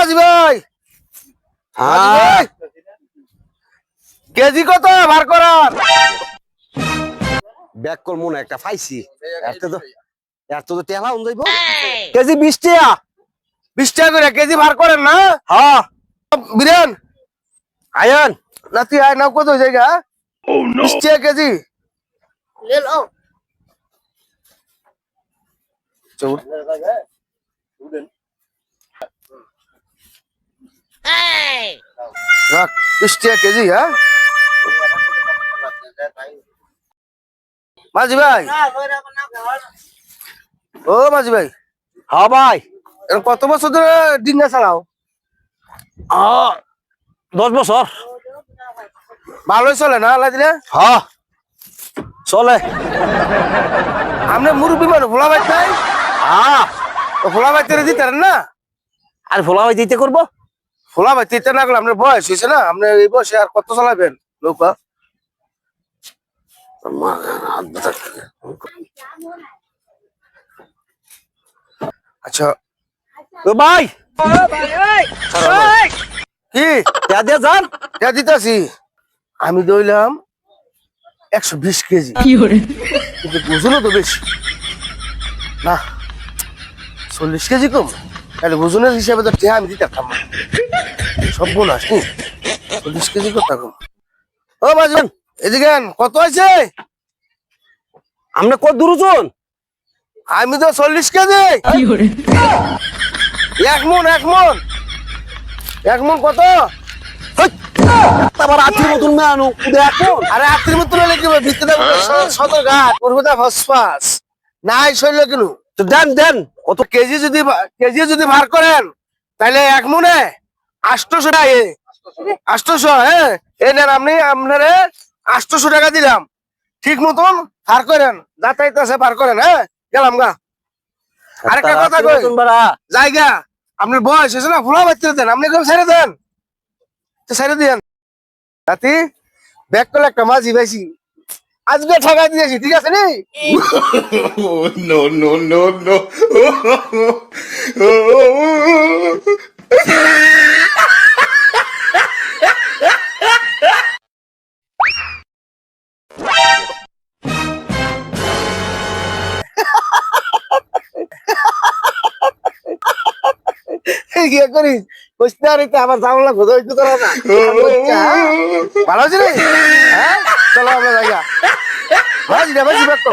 মাঝি ভাই কেজি কত ভার করার ব্যাক করবো না একটা পাইছি এত তো টেলা যাইব কেজি 20 টাকা 20 টাকা করে কেজি ভার করেন না হ্যাঁ বিরেন আয়ন নাতি আয় নাও কত জায়গা 20 টাকা কেজি ले लो চৌর রাখ 20 টাকা কেজি হ্যাঁ মাঝি ভাই ও মাঝি ভাই হ্যাঁ ভাই এর কত বছর ধরে ডিঙ্গা চালাও 10 বছর ভালোই চলে না আল্লাহ দিলে হ্যাঁ চলে আপনি মুরব্বী মানুষ ভোলা বাইতে নাই হ্যাঁ ভোলা বাইতে দিতে না আর ভোলা ভাই দিতে করবো ভোলা বাইতে দিতে না করলে আপনার বয়স হয়েছে না আপনি এই বয়সে আর কত চালাবেন নৌকা আচ্ছা ও ভাই কি যান দিতেছি আমি দইলাম 120 কেজি কিন্তু বুঝলো তো বেশি না 40 কেজি কম তাহলে ওজনের হিসাবে তো টেহা আমি দিতে পারতাম না সব বোনাস নি 40 কেজি কত কম ও বাজন এদিকে কত আছে আমরা কত দূর ওজন আমি তো 40 কেজি এক মন কত আবার আত্মীয় মতন মেয়ানো দেখো আরে আত্মীয় মতন হলে কি ভিতরে সদর ঘাট করবো ফসফাস নাই শৈল কেন তো দেন কত কেজি যদি ভার করেন তাহলে এক মনে 800 টাকা 800 হ্যাঁ এই নেন আপনি আপনারে 800 টাকা দিলাম ঠিক মতন ভার করেন যাতায়াত আছে ভার করেন হ্যাঁ গেলাম গা আরেকটা কথা কই জায়গা আপনার বয়স হয়েছে না ভুলা বাচ্চা দেন আপনি কেউ ছেড়ে দেন ছেড়ে দেন রাতি ব্যাক করলে একটা মাঝি পাইছি আজকে ঠকাই দিয়েছি ঠিক আছে নি no, no, no, no. কি করিস বুঝতে পারি আমার জামলা ঘোদা হইতে তোরা না ভালো আছে রে হ্যাঁ চলো আমরা জায়গা বাজি ব্যাক কর